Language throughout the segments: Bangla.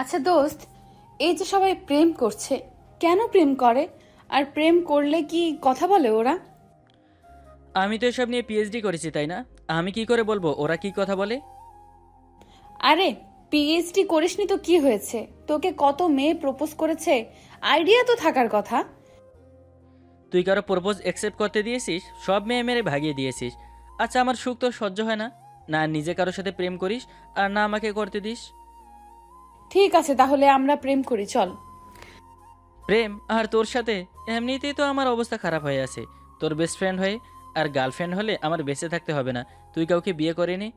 আচ্ছা দোস্ত, এই যে সবাই প্রেম করছে, কেন প্রেম করে? আর প্রেম করলে কি কথা বলে ওরা? আমি তো এসব নিয়ে পিএইচডি করেছি, তাই না? আমি কি করে বলবো ওরা কি কথা বলে? আরে, পিএইচডি করিসনি তো কি হয়েছে? তোকে কত মেয়ে প্রপোজ করেছে, আইডিয়া তো থাকার কথা। তুই কারো প্রপোজ অ্যাকসেপ্ট করতে দিয়েছিস? সব মেয়ে মেরে ভাগিয়ে দিয়েছিস। আচ্ছা, আমার সুখ তো সহ্য হয় না, না নিজে কারোর সাথে প্রেম করিস আর না আমাকে করতে দিস। ঠিক আছে, তাহলে আমরা প্রেম করি, চল। প্রেম আর তোর সাথে? এমনিতেই তো আমার অবস্থা খারাপ হয়ে আছে তোর বেস্ট ফ্রেন্ড হয়ে। আর গার্লফ্রেন্ড হলে আমার বেঁচে থাকতে হবে না। তুই কাউকে বিয়ে করিনি।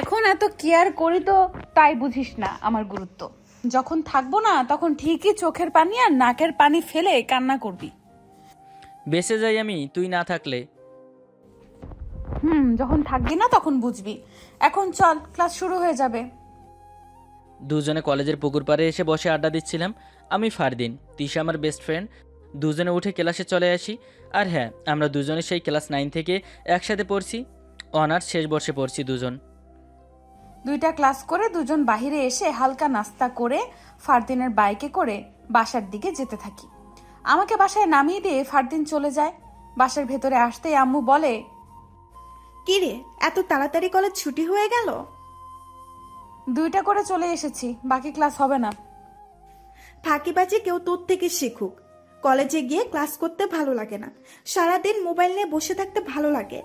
এখন এত কেয়ার করি তো তাই বুঝিস না আমার গুরুত্ব। যখন থাকবো না তখন ঠিকই চোখের পানি আর নাকের পানি ফেলে কান্না করবি। বেঁচে যাই আমি তুই না থাকলে। যখন থাকবি না তখন বুঝবি। এখন চল, ক্লাস শুরু হয়ে যাবে। দুজনে কলেজের পুকুর পাড়ে এসে বসে আড্ডা দিচ্ছিলাম। আমি ফারদিন, তিশা আমার বেস্ট ফ্রেন্ড। দুজনে উঠে ক্লাসে চলে আসি। আর হ্যাঁ, আমরা দুজনে সেই ক্লাস 9 থেকে একসাথে পড়ছি। অনার্স শেষ বর্ষে পড়ছি দুজন। দুইটা ক্লাস করে দুজন বাহিরে এসে হালকা নাস্তা করে ফারদিনের বাইকে করে বাসার দিকে যেতে থাকি। আমাকে বাসায় নামিয়ে দিয়ে ফারদিন চলে যায়। বাসার ভেতরে আসতেই আম্মু বলে, কি রে, এত তাড়াতাড়ি কলেজ ছুটি হয়ে গেল? দুইটা করে চলে এসেছি, বাকি ক্লাস হবে না। ফাঁকিবাজি কেউ তোর থেকে শিখুক। কলেজে গিয়ে ক্লাস করতে ভালো লাগে না, সারাদিন মোবাইল নিয়ে বসে থাকতে ভালো লাগে।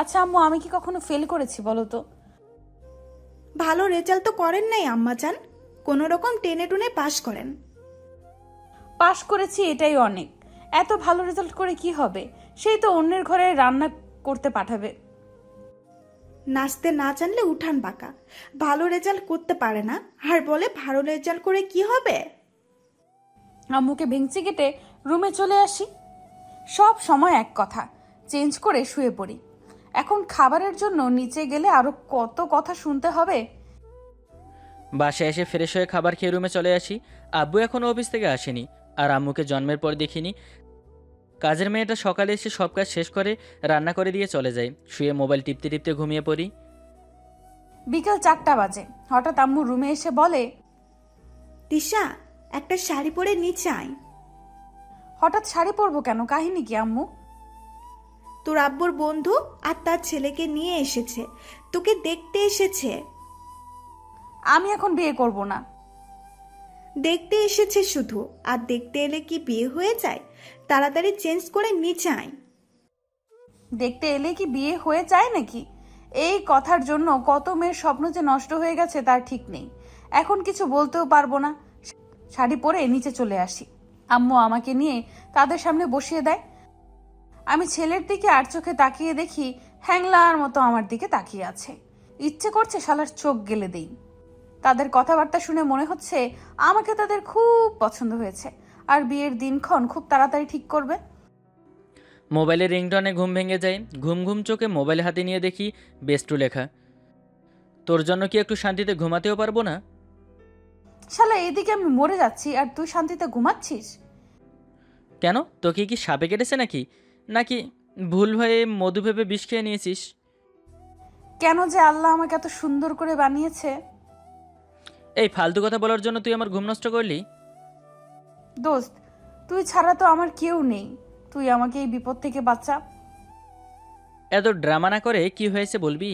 আচ্ছা আম্মু, আমি কি কখনো ফেল করেছি বলো তো? ভালো রেজাল্ট তো করেন নাই আম্মা চান, কোনো রকম টেনে টুনে পাশ করেন। পাশ করেছি এটাই অনেক। এত ভালো রেজাল্ট করে কি হবে? সেই তো অন্যের ঘরে রান্না করতে পাঠাবে। নাচতে না জানলে উঠান বাঁকা, ভালো রেজাল্ট করতে পারে না আর বলে ভালো রেজাল্ট করে কি হবে। আম্মুকে ভেঙচি কেটে রুমে চলে আসি। সব সময় এক কথা, চেঞ্জ করে শুয়ে পড়ি। এখন খাবারের জন্য নিচে গেলে আরো কত কথা শুনতে হবে। বাসায় এসে ফ্রেশ হয়ে খাবার খেয়ে রুমে চলে আসি। আব্বু এখনও অফিস থেকে আসেনি। আর আম্মুকে জন্মের পর দেখিনি। কাজের মেয়েটা সকালে এসে সব কাজ শেষ করে রান্না করে দিয়ে চলে যায়। শুয়ে মোবাইল টিপতে টিপতে ঘুমিয়ে পড়ি। বিকেল 4টা বাজে। হঠাৎ আম্মু রুমে এসে বলে, তিশা, একটা শাড়ি পরে নিচে আয়। হঠাৎ শাড়ি পরবো কেন? কাহিনী কি আম্মু? তোর আব্বুর বন্ধু আর তার ছেলেকে নিয়ে এসেছে, তোকে দেখতে এসেছে। আমি এখন বিয়ে করব না। দেখতে এসেছে শুধু, আর দেখতে এলে কি বিয়ে হয়ে যায়? তাড়াতাড়ি চেঞ্জ করে নিচে আয়। দেখতে এলে কি বিয়ে হয়ে যায় নাকি? এই কথার জন্য কত মেয়ের স্বপ্ন যে নষ্ট হয়ে গেছে তার ঠিক নেই। এখন কিছু বলতেও পারবো না। শাড়ি পরে নিচে চলে আসি। আম্মু আমাকে নিয়ে তাদের সামনে বসিয়ে দেয়। আমি ছেলের দিকে আর চোখে তাকিয়ে দেখি হ্যাংলার মতো আমার দিকে তাকিয়ে আছে। ইচ্ছে করছে শালার চোখ গেলে দেই। তাদের কথাবার্তা শুনে মনে হচ্ছে আমাকে তাদের খুব পছন্দ হয়েছে আর বিয়ের দিনক্ষণ খুব তাড়াতাড়ি ঠিক করবে। মোবাইলের রিংটনে ঘুম ভেঙে যায়। ঘুম ঘুম চোখে মোবাইল হাতে নিয়ে দেখি বেস্টু লেখা। তোর জন্য কি একটু শান্তিতে ঘুমাতেও পারবো না? শালা, এদিকে আমি মরে যাচ্ছি আর তুই শান্তিতে ঘুমাচ্ছিস? কেন, তোকে কি সাপে কেটেছে নাকি? নাকি ভুল হয়ে মধু ভেবে বিষ খেয়ে নিয়েছিস? কেন যে আল্লাহ আমাকে এত সুন্দর করে বানিয়েছে। এই ফালতু কথা বলার জন্য তুই আমার ঘুম নষ্ট করলি? দোস্ত, তুই ছাড়া তো আমার কেউ নেই। তুই আমাকে এই বিপদ থেকে বাঁচা। এত ড্রামা না করে কি হয়েছে বলবি?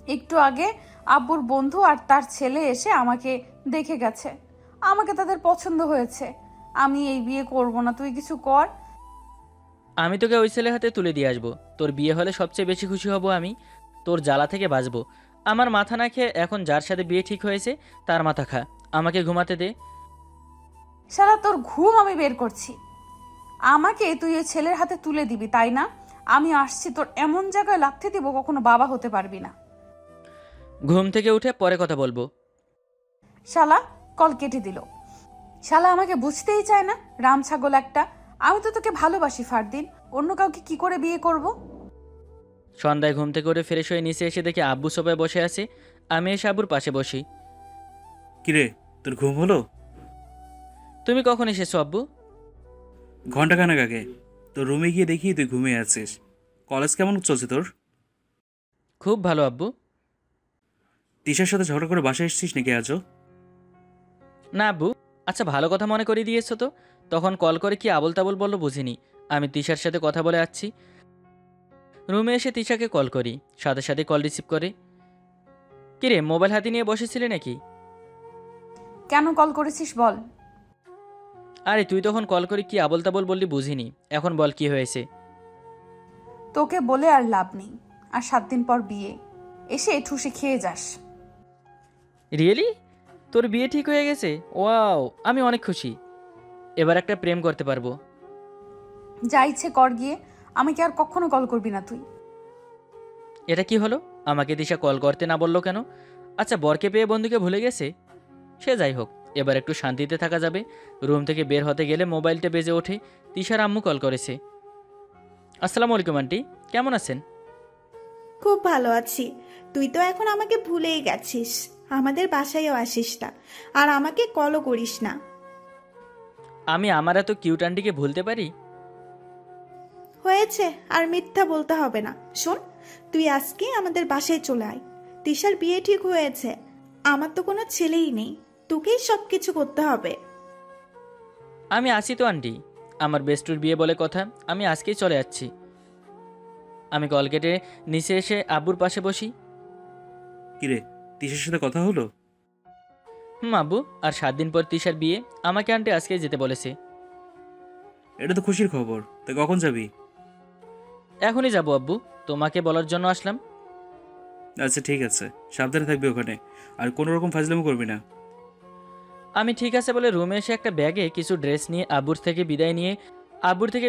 একটু আগে আব্বুর বন্ধু আর তার ছেলে এসে আমাকে দেখে গেছে। আমাকে তাদের পছন্দ হয়েছে। আমি এই বিয়ে করব না, তুই কিছু কর। আমি তোকে ওই ছেলে হাতে তুলে দিয়ে আসবো। তোর বিয়ে হলে সবচেয়ে বেশি খুশি হব আমি। তোর জ্বালা থেকে বাঁচবো। আমার মাথা না খেয়ে এখন যার সাথে বিয়ে ঠিক হয়েছে তার মাথা খা। আমাকে ঘুমাতে দে। শালা, তোর ঘুম আমি বের করছি। আমাকে তুই ওই ছেলের হাতে তুলে দিবি, তাই না? আমি আসছি, তোর এমন জায়গায় লাথি দিব কখনো বাবা হতে পারবি না। ঘুম থেকে উঠে পরে কথা বলবো। শালা কল কেটে দিল। শালা আমাকে বুঝতেই চায় না, রাম ছাগল একটা। আমি তো তোকে ভালোবাসি ফারদিন, অন্য কাউকে কি করে বিয়ে করব? সন্ধ্যায় ঘুম থেকে উঠে ফ্রেশ হয়ে নিচে এসে দেখি আব্বু সোফায় বসে আছে। আমি এসে আব্বুর পাশে বসি। কিরে, তোর ঘুম হলো? তুমি কখন এসেছো আব্বু? ঘন্টাখানেক আগে। তোর রুমে গিয়ে দেখি তুই ঘুমিয়ে আছিস। কলেজ কেমন চলছে তোর? খুব ভালো আব্বু। তিশার সাথে ঝগড়া করে বাসায় এসেছিস নাকি আজও? না আব্বু, আচ্ছা ভালো কথা মনে করিয়ে দিয়েছো তো। তখন কল করে কি আবল তাবল বললো বুঝিনি। আমি তিশার সাথে কথা বলে আসছি। রুমে এসে তিশাকে কল করি, সাথে সাথে কল রিসিভ করে। কিরে, মোবাইল হাতে নিয়ে বসেছিলি নাকি? কেন কল করেছিস বল। আরে তুই তখন কল করে কি আবল তাবল বললি বুঝিনি। এখন বল কি হয়েছে। তোকে বলে আর লাভ নেই, আর 7 দিন পর বিয়ে, এসে ঠুসে খেয়ে যাস। রিয়েলি? তোর বিয়ে ঠিক হয়ে গেছে? ওয়াও, আমি অনেক খুশি। এবার একটা প্রেম করতে পারবো। যা ইচ্ছে কর গিয়ে, আমাকে আর কখনো কল করবি না তুই। এটা কি হলো? আমাকে দিশা কল করতে না বললো কেন? আচ্ছা, বরকে পেয়ে বন্ধুকে ভুলে গেছে? সে যাই হোক, এবার একটু শান্তিতে থাকা যাবে। রুম থেকে বের হতে গেলে মোবাইলটা বেজে ওঠে। তিশার আম্মু কল করেছে। আসসালামু আলাইকুম আন্টি, কেমন আছেন? খুব ভালো আছি। তুই তো এখন আমাকে ভুলেই গেছিস, আমাদের বাসায়ও আসিস না, আর আমাকে কলও করিস না। আমি আমার এত কিউট আন্টিকে ভুলতে পারি? হয়েছে, আর মিথ্যা বলতে হবে না। শোন, তুই আজকে আমাদের বাসায় চলে আয়। তিশার বিয়ে ঠিক হয়েছে, আমার তো কোনো ছেলেই নেই, তোকেই সব কিছু করতে হবে। আমি আসি তো আন্টি, আমার বেস্টুর বিয়ে বলে কথা। আমি আজকেই চলে যাচ্ছি। আমি কল কেটে নিচে এসে আব্বুর পাশে বসি। কিরে, তিশার সাথে কথা হলো? আব্বু, আর 7 দিন পর তিশার বিয়ে। আমাকে আন্টি আজকে যেতে বলেছে। এটা তো খুশির খবর। তা কখন যাবি? এখনই যাবো আব্বু, তোমাকে বলার জন্য আসলাম। আচ্ছা ঠিক আছে, সাবধানে থাকবি ওখানে, আর কোনো রকম ফাজলামো করবি না। আমি ঠিক আছে বলে রুমে এসে একটা ব্যাগে কিছু ড্রেস নিয়ে আব্বুর থেকে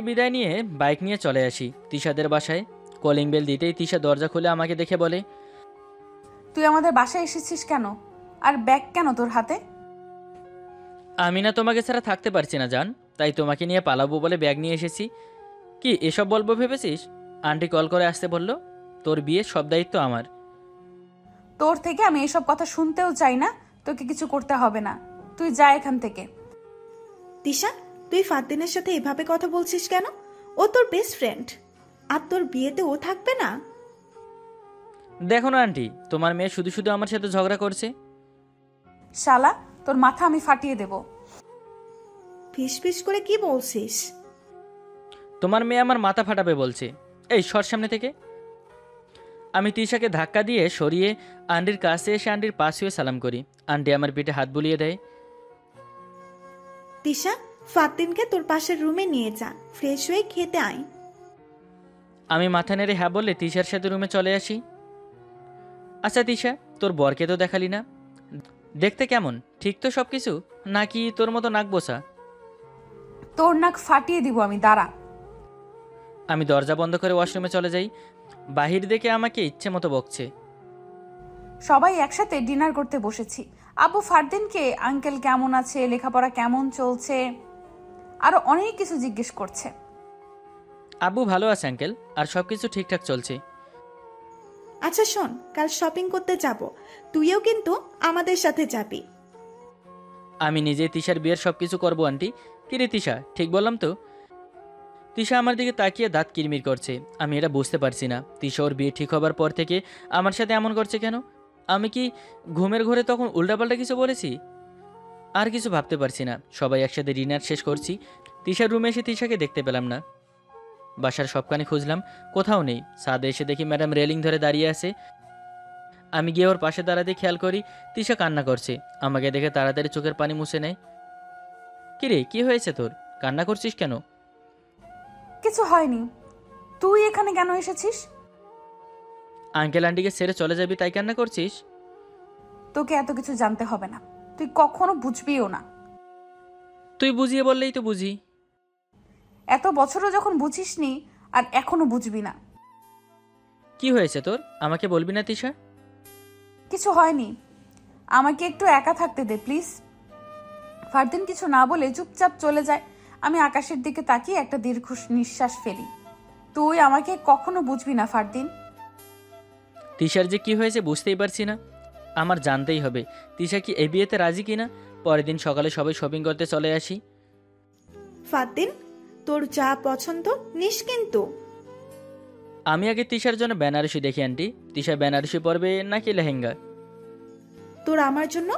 বিদায় নিয়ে বাইক নিয়ে চলে আসি তিশাদের বাসায়। কলিং বেল দিতেই তিশা দরজা খুলে আমাকে দেখে বলে, তুই আমাদের বাসায় এসেছিস কেন, আর ব্যাগ কেন তোর হাতে? আমি না তোমাকে ছাড়া থাকতে পারছি না জান, তাই তোমাকে নিয়ে পালাবো বলে ব্যাগ নিয়ে এসেছি। কি এসব বলবো ভেবেছিস? আন্টি কল করে আসতে বলল, তোর বিয়ে সব দায়িত্ব আমার। তোর থেকে আমি এসব কথা শুনতেও চাই না, তোকে কিছু করতে হবে না, তুই যা এখান থেকে। তিশা, তুই ফারদিনের সাথে এভাবে কথা বলছিস কেন? ও তোর বেস্ট ফ্রেন্ড, আর তোর বিয়েতে ও থাকবে না? দেখো না আন্টি, তোমার মেয়ে শুধু শুধু আমার সাথে ঝগড়া করছে। শালা, তোর মাথা আমি ফাটিয়ে দেব। ফিস ফিস করে কি বলছিস? তোমার মেয়ে আমার মাথা ফাটাবে বলছে। এই সর সামনে থেকে। আমি তিশাকে ধাক্কা দিয়ে সরিয়ে আন্টির কাছে এসে আন্টির পাশ হয়ে সালাম করি। আন্টি আমার পিঠে হাত বুলিয়ে দেয়। তিশা, ফারদিনকে তোর পাশের রুমে নিয়ে যা, ফ্রেশ হয়ে খেতে আয়। আমি মাথা নেড়ে হ্যাঁ বললে তিশার সাথে রুমে চলে আসি। আচ্ছা তিশা, তোর বরকে তো দেখালি না, দেখতে কেমন? ঠিক তো সব কিছু, নাকি তোর মতো নাক বসা? তোর নাক ফাটিয়ে দিব আমি, দাঁড়া। আমি দরজা বন্ধ করে ওয়াশরুমে চলে যাই। বাহির দেখে আমাকে ইচ্ছে মতো বকছে। সবাই একসাথে ডিনার করতে বসেছি। আব্বু ফারদিনকে আঙ্কেল কেমন আছে, লেখাপড়া কেমন চলছে, আরো অনেক কিছু জিজ্ঞেস করছে। আব্বু ভালো আছে আঙ্কেল, আর সব কিছু ঠিকঠাক চলছে। আচ্ছা শোন, কাল শপিং করতে যাব, তুইও কিন্তু আমাদের সাথে যাবি। আমি নিজে তিশার বিয়ের সব কিছু করবো আন্টি। কিরে তিশা, ঠিক বললাম তো? তিশা আমার দিকে তাকিয়ে দাঁত কিরমির করছে। আমি এটা বুঝতে পারছি না, তিশা ওর বিয়ে ঠিক হবার পর থেকে আমার সাথে এমন করছে কেন? আমি কি ঘুমের ঘরে তখন উল্টাপাল্টা কিছু বলেছি? আর কিছু ভাবতে পারছি না। সবাই একসাথে ডিনার শেষ করছি। তিশার রুমে এসে তিশাকে দেখতে পেলাম না। বাসার সবখানে খুঁজলাম, কোথাও নেই। ছাদে এসে দেখি ম্যাডাম রেলিং ধরে দাঁড়িয়ে আছে। আমি গিয়ে ওর পাশে দাঁড়াতে খেয়াল করি তিশা কান্না করছে। আমাকে দেখে তাড়াতাড়ি চোখের পানি মুছে নেয়। কিরে, কি হয়েছে তোর? কান্না করছিস কেন? কিছু হয়নি, তুই এখানে কেন এসেছিস? আঙ্কেল আন্টিকে ছেড়ে চলে যাবি তাই কান্না করছিস? তোকে এত কিছু জানতে হবে না, তুই কখনো বুঝবিও না। তুই বুঝিয়ে বললেই তো বুঝি। এত বছরও যখন বুঝিসনি, আর এখনো বুঝবি না। কি হয়েছে তোর? আমাকে বলবি না তিশা? কিছু হয়নি, আমাকে একটু একা থাকতে দে প্লিজ। ফারদিন কিছু না বলে চুপচাপ চলে যায়। আমি আকাশের দিকে তাকিয়ে একটা দীর্ঘ নিঃশ্বাস ফেলি। তুই আমাকে কখনো বুঝবি না ফারদিন। তিশার যে কি হয়েছে বুঝতেই পারছি না। আমার জানতেই হবে তিশা কি এই বিয়েতে রাজি কিনা। পরের দিন সকালে সবাই শপিং করতে চলে আসি। ফারদিন, তোর যা পছন্দ নিস কিন্তু। আমি আগে তিশার জন্য বেনারসি দেখি আন্টি। তিশা বেনারসি পরবে নাকি লেহেঙ্গা? তোর আমার জন্য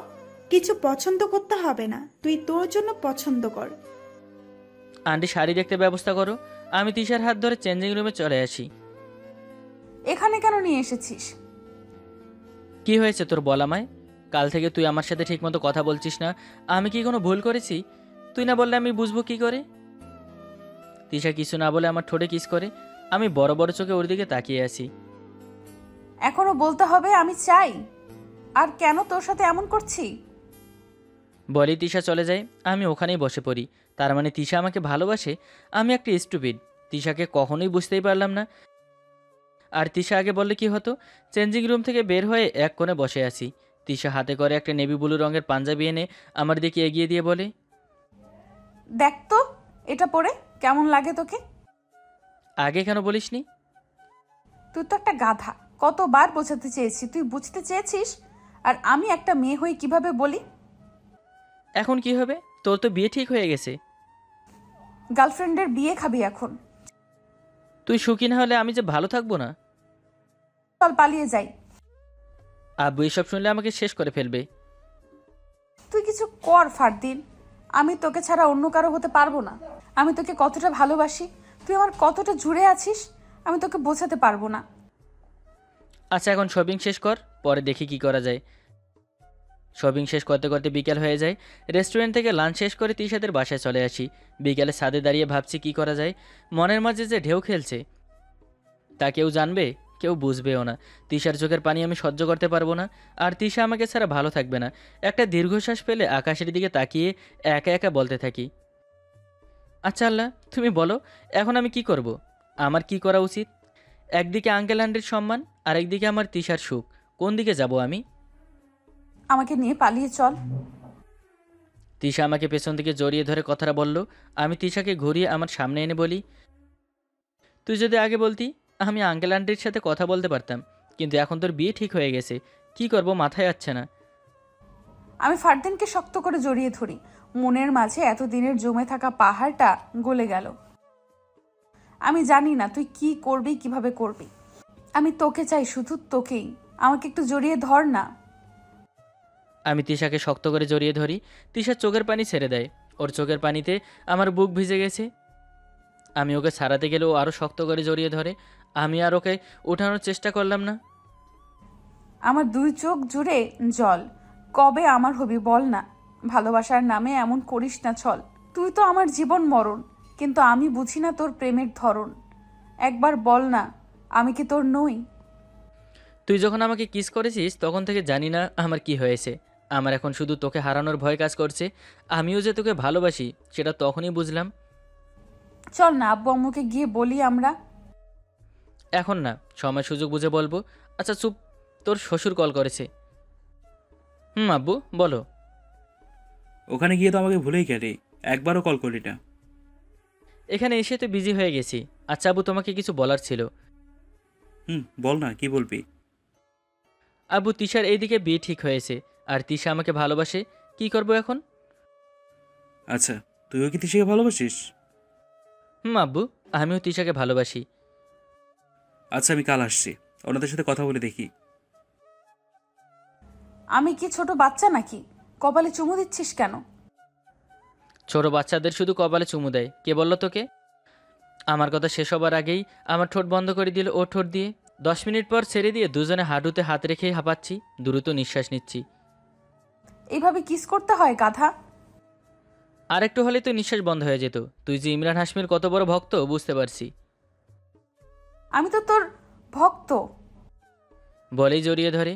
কিছু পছন্দ করতে হবে না, তুই তোর জন্য পছন্দ কর। আন্টি শাড়ি দেখতে ব্যবস্থা করো। আমি তিশার হাত ধরে চেঞ্জিং রুমে চলে আসি। এখানে কেন নিয়ে এসেছিস? কি হয়েছে তোর বলামায়? কাল থেকে তুই আমার সাথে ঠিকমতো কথা বলছিস না। আমি কি কোনো ভুল করেছি? তুই না বললে আমি বুঝবো কি করে? তিশা কিছু না বলে আমার ঠোঁটে কিস করে। আমি বড় বড় চোখে ওর দিকে তাকিয়ে আছি। এখনো বলতে হবে আমি চাই? আর কেন তোর সাথে এমন করছি? বলি তিশা চলে যায়, আমি ওখানেই বসে পড়ি। তার মানে তিশা আমাকে ভালোবাসে? আমি একটা স্টুপিড। তিশাকে কখনোই বুঝতেই পারলাম না। আর তিশা আগে বললে কি হতো? চেঞ্জিং রুম থেকে বের হয়ে এক কোণে বসে আছি। তিশা হাতে করে একটা নেভি ব্লু রঙের পাঞ্জাবি এনে আমার দিকে এগিয়ে দিয়ে বলে, দেখ তো এটা পরে কেমন লাগে তোকে। আগে কেন বলিসনি? তুই তো একটা গাধা, কতবার বোঝাতে চেয়েছি, তুই বুঝতে চেয়েছিস? আর আমি একটা মেয়ে হয়ে কিভাবে বলি? এখন কি হবে? তোর তো বিয়ে ঠিক হয়ে গেছে। গার্লফ্রেন্ডের বিয়ে খাবি এখন? তুই সুখী না হলে আমি যে ভালো থাকবো না। চল পালিয়ে যাই। আব্বু এসব শুনলে আমাকে শেষ করে ফেলবে। তুই কিছু কর ফারদিন, আমি তোকে ছাড়া অন্য কারো হতে পারবো না। আমি তোকে কতটা ভালোবাসি, তুই আমার কতটা জুড়ে আছিস, আমি তোকে বোঝাতে পারবো না। আচ্ছা এখন শপিং শেষ কর, পরে দেখি কি করা যায়। শপিং শেষ করতে করতে বিকেল হয়ে যায়। রেস্টুরেন্ট থেকে লাঞ্চ শেষ করে তিশাদের বাসায় চলে আসি। বিকেলে ছাদে দাঁড়িয়ে ভাবছি কি করা যায়। মনের মাঝে যে ঢেউ খেলছে তা কেউ জানবে, কেউ বুঝবেও না। তিশার চোখের পানি আমি সহ্য করতে পারবো না। আর তিশা আমাকে ছাড়া ভালো থাকবে না। একটা দীর্ঘশ্বাস ফেলে আকাশের দিকে তাকিয়ে একা একা বলতে থাকি, আচ্ছা আল্লাহ তুমি বলো এখন আমি কি করব? আমার কি করা উচিত? একদিকে আঙ্কেল আন্টির সম্মান, আর একদিকে আমার তিশার সুখ। কোন দিকে যাব আমি? আমাকে নিয়ে পালিয়ে চল। তিশা আমাকে পেছন থেকে জড়িয়ে ধরে কথাটা বলল। আমি তিশাকে ঘুরিয়ে আমার সামনে এনে বলি, তুই যদি আগে বলতি আমি আঙ্কেল আন্টির সাথে কথা বলতে পারতাম, কিন্তু এখন তোর বিয়ে ঠিক হয়ে গেছে, কি করব মাথায় আসছে না। আমি ফারদিনকে শক্ত করে জড়িয়ে ধরি। মনের মাঝে এতদিনের জমে থাকা পাহাড়টা গলে গেল। আমি জানি না তুই কি করবি, কিভাবে করবি। আমি তোকে চাই, শুধু তোকেই। আমাকে একটু জড়িয়ে ধর না। আমি তিশাকে শক্ত করে জড়িয়ে ধরি। তিশা চোখের পানি ছেড়ে দেয়। ওর চোখের পানিতে আমার বুক ভিজে গেছে। আমি ওকে ছাড়াতে গেলে ও আরও শক্ত করে জড়িয়ে ধরে। আমি আর ওকে ওঠানোর চেষ্টা করলাম না। আমার দুই চোখ জুড়ে জল। কবে আমার হবি বল না? ভালোবাসার নামে এমন করিস না ছল। তুই তো আমার জীবন মরণ, কিন্তু আমি বুঝি না তোর প্রেমের ধরন। একবার বল না, আমি কি তোর নই? তুই যখন আমাকে কিস করেছিস তখন থেকে জানি না আমার কি হয়েছে। আমার এখন শুধু তোকে হারানোর ভয় কাজ করছে। আমিও যে তোকে ভালোবাসি সেটা তখনই বুঝলাম। চল না আব্বু আম্মুকে গিয়ে বলি আমরা। এখন না, সময় সুযোগ বুঝে বলবো। আচ্ছা চুপ, তোর শ্বশুর কল করেছে। আব্বু বলো। ওখানে গিয়ে তো আমাকে ভুলেই গেলি, একবারও কল করলি না। এখানে এসে তো বিজি হয়ে গেছি। আচ্ছা আব্বু তোমাকে কিছু বলার ছিল। বল না, কি বলবি? আব্বু তিশার এইদিকে বিয়ে ঠিক হয়েছে, আর তিশা আমাকে ভালোবাসে। কি করব এখন? আচ্ছা, তুইও কি তিশাকে ভালোবাসিস? আব্বু আমিও তিশাকে ভালোবাসি। আচ্ছা, আমি কাল আসছি, ওনাদের সাথে কথা বলে দেখি। আমি কি ছোট বাচ্চা নাকি? কপালে চুমু দিচ্ছিস কেন? ছোট বাচ্চাদের শুধু কপালে চুমু দেয়, কে বলল তোকে? আমার কথা শেষ হবার আগেই আমার ঠোঁট বন্ধ করে দিল ও ঠোঁট দিয়ে। 10 মিনিট পর ছেড়ে দিয়ে দুজনে হাঁটুতে হাত রেখেই হাঁপাচ্ছি, দ্রুত নিঃশ্বাস নিচ্ছি। এইভাবে কিস করতে হয় গাধা? আর একটু হলে তো নিঃশ্বাস বন্ধ হয়ে যেত। তুই যে ইমরান হাশমির কত বড় ভক্ত বুঝতে পারছি। আমি তো তোর ভক্ত। বলেই জড়িয়ে ধরে।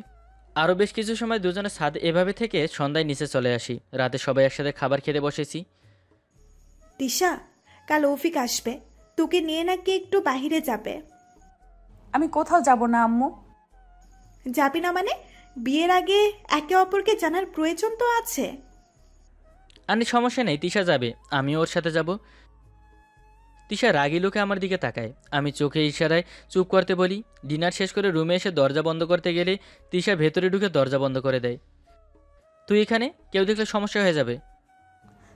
আরও বেশ কিছু সময় দুজনে ছাদ এভাবে থেকে সন্ধ্যায় নিচে চলে আসি। রাতে সবাই একসাথে খাবার খেতে বসেছি। তিশা, কাল অফিক আসবে, তোকে নিয়ে নাকি একটু বাহিরে যাবে। আমি কোথাও যাব না আম্মু। যাবি না মানে? বিয়ের আগে একে অপরকে জানার প্রয়োজন তো আছে। আনি সমস্যা নেই, তিশা যাবে, আমিও ওর সাথে যাব। তিশা রাগি লোকে আমার দিকে তাকায়। আমি চোখে ইশারায় চুপ করতে বলি। ডিনার শেষ করে রুমে এসে দরজা বন্ধ করতে গেলে তিশা ভেতরে ঢুকে দরজা বন্ধ করে দেয়। তুই এখানে, কেউ দেখলে সমস্যা হয়ে যাবে।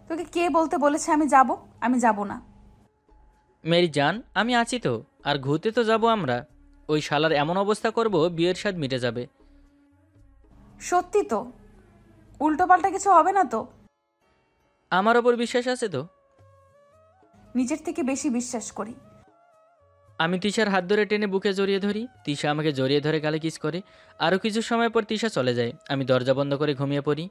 তোকে কে বলতে বলেছে আমি যাব? আমি যাব না। মেরি জান আমি আছি তো, আর ঘুরতে তো যাব আমরা। ওই শালার এমন অবস্থা করব বিয়ের স্বাদ মিটে যাবে। সত্যি তো? উল্টোপাল্টা কিছু হবে না তো? আমার ওপর বিশ্বাস আছে তো? নিজের থেকে বেশি বিশ্বাস করি। আমি তিশার হাত ধরে টেনে বুকে জড়িয়ে ধরি। তিশা আমাকে জড়িয়ে ধরে গালে কিস করে। আরও কিছু সময় পর তিশা চলে যায়। আমি দরজা বন্ধ করে ঘুমিয়ে পড়ি।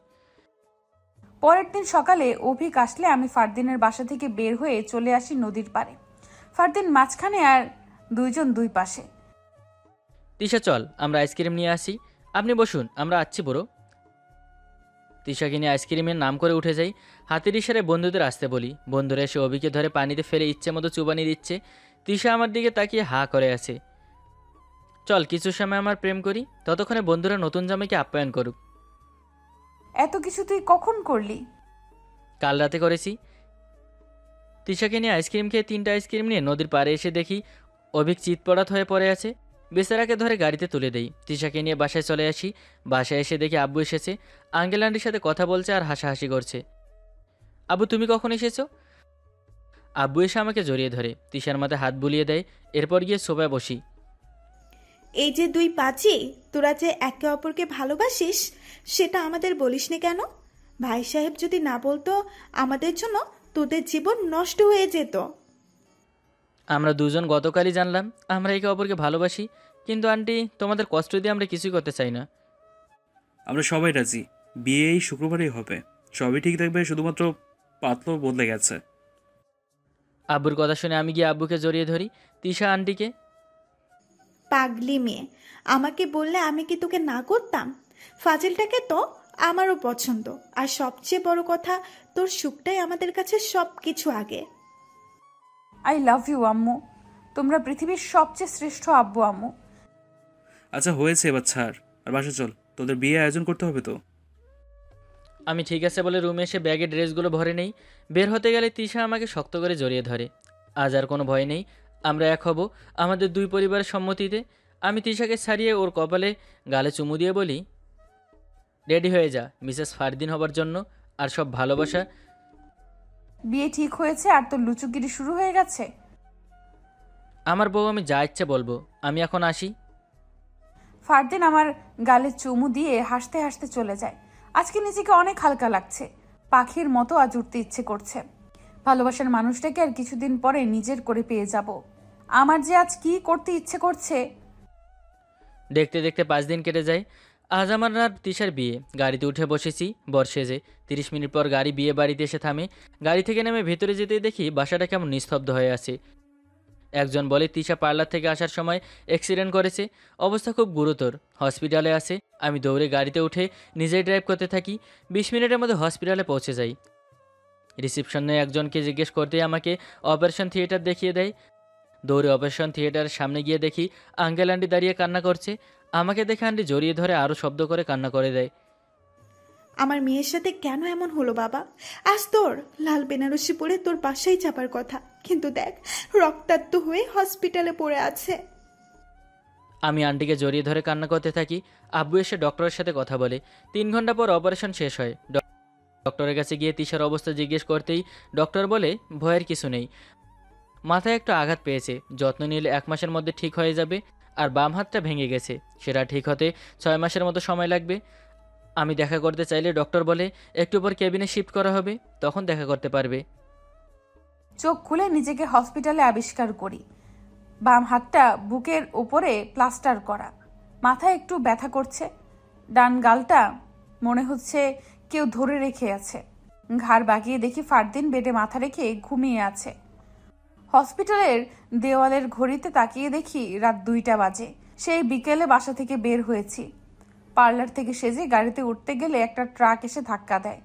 পরের দিন সকালে অভিক আসলে আমি ফারদিনের বাসা থেকে বের হয়ে চলে আসি নদীর পাড়ে। ফারদিন মাঝখানে আর দুইজন দুই পাশে। তিশা চল, আমরা আইসক্রিম নিয়ে আসি। আপনি বসুন, আমরা আসছি বুড়ো। তিশাকে নিয়ে আইসক্রিমের নাম করে উঠে যাই। হাতের ইশারায় বন্ধুদের আসতে বলি। বন্ধুরা এসে অভিকে ধরে পানিতে ফেলে ইচ্ছে মতো চুবানি দিচ্ছে। তিশা আমার দিকে তাকিয়ে হা করে আছে। চল কিছু সময় আমার প্রেম করি, ততক্ষণে বন্ধুরা নতুন জামাইকে আপ্যায়ন করুক। এত কিছু তুই কখন করলি? কাল রাতে করেছি। তিশাকে নিয়ে আইসক্রিম খেয়ে 3টা আইসক্রিম নিয়ে নদীর পাড়ে এসে দেখি অভিক চিৎপড়াত হয়ে পড়ে আছে। বেচারাকে ধরে গাড়িতে তুলে দেই। তিশাকে নিয়ে বাসায় চলে আসি। বাসায় এসে দেখি আব্বু এসেছে। আঙ্কেল আন্টির সাথে কথা বলছে আর হাসাহাসি করছে। আব্বু তুমি কখন এসেছো? আব্বু এসে আমাকে জড়িয়ে ধরে তিশার মাথায় হাত বুলিয়ে দেয়। এরপর গিয়ে সোফায় বসি। এই যে দুই পাজি, তোরা যে একে অপরকে ভালোবাসিস সেটা আমাদের বলিসনি কেন? ভাই সাহেব যদি না বলতো আমাদের জন্য তোদের জীবন নষ্ট হয়ে যেত। আমরা দুজন গতকালই জানলাম আমরা একে অপরকে ভালোবাসি, কিন্তু আন্টি তোমাদের কষ্ট দিয়ে আমরা কিছুই করতে চাই না। আমরা সবাই রাজি, বিয়ে এই শুক্রবারই হবে। সবই ঠিক থাকবে, শুধুমাত্র পাতলো বদলে গেছে। আব্বুর কথা শুনে আমি গিয়ে আব্বুকে জড়িয়ে ধরি। তিশা আন্টিকে। পাগলি মেয়ে, আমাকে বললে আমি কি তোকে না করতাম? ফাজিলটাকে তো আমারও পছন্দ, আর সবচেয়ে বড় কথা তোর সুখটাই আমাদের কাছে সব কিছু আগে। আই লাভ ইউ আম্মু। তোমরা পৃথিবীর সবচেয়ে শ্রেষ্ঠ আব্বু আম্মু। আচ্ছা হয়েছে, এবার ছাড় আর বাসা চল, তোদের বিয়ে আয়োজন করতে হবে তো। আমি ঠিক আছে বলে রুমে এসে ব্যাগে ড্রেসগুলো ভরে নেই। বের হতে গেলে তিশা আমাকে শক্ত করে জড়িয়ে ধরে। আজ আর কোনো ভয় নেই, আমরা এক হব আমাদের দুই পরিবারের সম্মতিতে। আমি তিশাকে ছাড়িয়ে ওর কপালে গালে চুমু দিয়ে বলি, রেডি হয়ে যা মিসেস ফারদিন হবার জন্য। আর সব ভালোবাসা। বিয়ে ঠিক হয়েছে আর তোর লুচুগিরি শুরু হয়ে গেছে? আমার বউ আমি যা ইচ্ছে বলবো। আমি এখন আসি। ফারদিন আমার গালে চুমু দিয়ে হাসতে হাসতে চলে যায়। আজকে নিজেকে অনেক হালকা লাগছে। পাখির মতো আজ উঠতে ইচ্ছে করছে। ভালোবাসার মানুষটাকে আর কিছুদিন পরে নিজের করে পেয়ে যাব। আমার যে আজ কি করতে ইচ্ছে করছে। দেখতে দেখতে 5 দিন কেটে যায়। আজ আমার আর তিশার বিয়ে। গাড়িতে উঠে বসেছি বর্ষেজে। 30 মিনিট পর গাড়ি বিয়ে বাড়িতে এসে থামে। গাড়ি থেকে নেমে ভেতরে যেতেই দেখি বাসাটা কেমন নিস্তব্ধ হয়ে আছে। একজন বলে তিশা পার্লার থেকে আসার সময় অ্যাক্সিডেন্ট করেছে, অবস্থা খুব গুরুতর, হসপিটালে আছে। আমি দৌড়ে গাড়িতে উঠে নিজেই ড্রাইভ করতে থাকি। 20 মিনিটের মধ্যে হসপিটালে পৌঁছে যাই। রিসেপশনে একজনকে জিজ্ঞেস করতেই আমাকে অপারেশন থিয়েটার দেখিয়ে দেয়। দৌড়ে অপারেশন থিয়েটারের সামনে গিয়ে দেখি আঙ্কেল আন্টি দাঁড়িয়ে কান্না করছে। আমাকে দেখে আন্টি জড়িয়ে ধরে আরও শব্দ করে কান্না করে দেয়। আমার মেয়ের সাথে কেন এমন হলো বাবা? আজ তোর লাল বেনারসি পরে তোর বাসায় যাবার কথা, কিন্তু দেখ রক্তাক্ত হয়ে হসপিটালে পড়ে আছে। আমি আন্টিকে জড়িয়ে ধরে কান্না করতে থাকি। আব্বু এসে ডক্টরের সাথে কথা বলে। 3 ঘন্টা পর অপারেশন শেষ হয়। ডক্টরের কাছে গিয়ে তিশার অবস্থা জিজ্ঞেস করতেই ডক্টর বলে ভয়ের কিছু নেই, মাথায় একটু আঘাত পেয়েছে, যত্ন নিলে 1 মাসের মধ্যে ঠিক হয়ে যাবে। আর বাম হাতটা ভেঙে গেছে, সেটা ঠিক হতে 6 মাসের মতো সময় লাগবে। আমি দেখা করতে চাইলে ডক্টর বলে একটু পর কেবিনে শিফট করা হবে, তখন দেখা করতে পারবে। চোখ খুলে নিজেকে হসপিটালে আবিষ্কার করি। বাম হাতটা বুকের উপরে প্লাস্টার করা। মাথায় একটু ব্যথা করছে। ডান গালটা মনে হচ্ছে কেউ ধরে রেখে আছে। ঘাড় বাগিয়ে দেখি ফারদিন বেডে মাথা রেখে ঘুমিয়ে আছে। হসপিটালের দেওয়ালের ঘড়িতে তাকিয়ে দেখি রাত 2টা বাজে। সেই বিকেলে বাসা থেকে বের হয়েছি। পার্লার থেকে সেজে গাড়িতে উঠতে গেলে একটা ট্রাক এসে ধাক্কা দেয়।